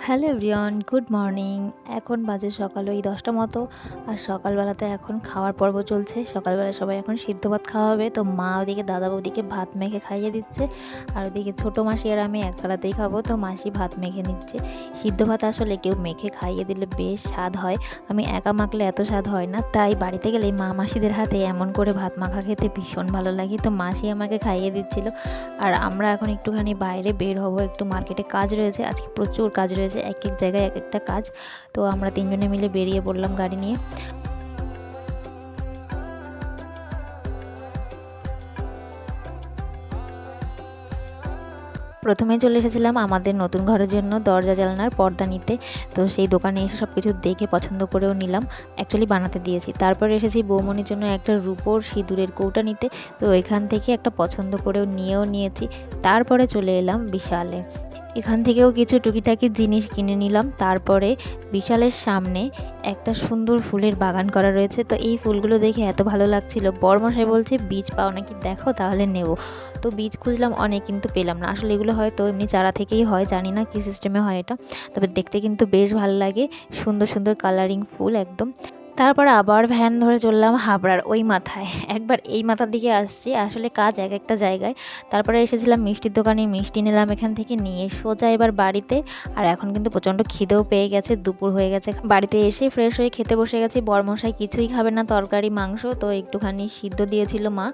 Hello everyone, good morning. এখন বাজে সকাল ওই 10টা মতো। আর সকালবেলাতে এখন খাওয়ার পর্ব চলছে। সকালবেলা সবাই এখন সিদ্ধ ভাত খাওয়া হবে। তো মা ওদিকে দাদা বৌদিকে ভাত মেখে খাইয়ে দিচ্ছে, আর ওদিকে ছোটো মাসি আর আমি একতলাতেই খাবো। তো মাসি ভাত মেখে নিচ্ছে। সিদ্ধ ভাত আসলে কেউ মেখে খাইয়ে দিলে বেশ স্বাদ হয়। আমি একা মাখলে এত স্বাদ হয় না, তাই বাড়িতে গেলেই মা মাসিদের হাতে এমন করে ভাত মাখা খেতে ভীষণ ভালো লাগে। তো মাসি আমাকে খাইয়ে দিচ্ছিল। আর আমরা এখন একটুখানি বাইরে বের হব, একটু মার্কেটে কাজ রয়েছে, আজকে প্রচুর কাজ রয়েছে, এক এক জায়গায় এক একটা কাজ। তো আমরা তিনজনে মিলে বেরিয়ে পড়লাম গাড়ি নিয়ে। প্রথমে চলে এসেছিলাম আমাদের নতুন ঘরের জন্য দরজা জানলার পর্দা নিতে। তো সেই দোকানে এসে সব কিছু দেখে পছন্দ করেও নিলাম, অ্যাকচুয়ালি বানাতে দিয়েছি। তারপরে এসেছি বৌমনির জন্য একটা রূপোর সিঁদুরের কৌটা নিতে। তো এখান থেকে একটা পছন্দ করেও নিয়েছি। তারপরে চলে এলাম বিশালে, এখান থেকেও কিছু টুকিটাকি জিনিস কিনে নিলাম। তারপরে বিশালের সামনে একটা সুন্দর ফুলের বাগান করা রয়েছে। তো এই ফুলগুলো দেখে এত ভালো লাগছিল, বড়মশাই বলছে বীজ পাও নাকি, দেখো তাহলে নেব। তো বীজ খুঁজলাম অনেক, কিন্তু পেলাম না। আসলে এগুলো হয়তো এমনি চারা থেকেই হয়, জানি না কী সিস্টেমে হয় এটা। তবে দেখতে কিন্তু বেশ ভালো লাগে, সুন্দর সুন্দর কালারিং ফুল একদম। তারপরে আবার ভ্যান ধরে চললাম হাবড়ার ওই মাথায়, একবার এই মাথার দিকে আসছি, আসলে কাজ এক একটা জায়গায়। তারপরে এসেছিলাম মিষ্টির দোকানে, মিষ্টি নিলাম এখান থেকে, নিয়ে সোজা এবার বাড়িতে। আর এখন কিন্তু প্রচণ্ড খিদেও পেয়ে গেছে, দুপুর হয়ে গেছে। বাড়িতে এসে ফ্রেশ হয়ে খেতে বসে গেছি। বরমশাই কিছুই খাবে না, তরকারি মাংস, তো একটুখানি সিদ্ধ দিয়েছিল মা,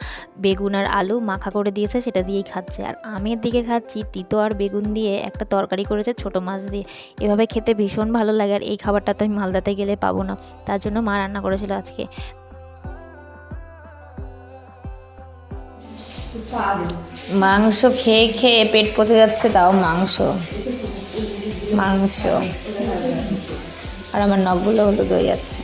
বেগুন আর আলু মাখা করে দিয়েছে, সেটা দিয়েই খাচ্ছে। আর আমি এদিকে খাচ্ছি তিতো আর বেগুন দিয়ে একটা তরকারি করেছে ছোটো মাছ দিয়ে। এভাবে খেতে ভীষণ ভালো লাগে, আর এই খাবারটা তো আমি মালদাতে গেলে পাবো না, তার জন্য মা রান্না করেছিল আজকে। মাংস খেয়ে খেয়ে পেট পচে যাচ্ছে, তাও মাংস মাংস আর আমার নখগুলো হলুদ হয়ে যাচ্ছে।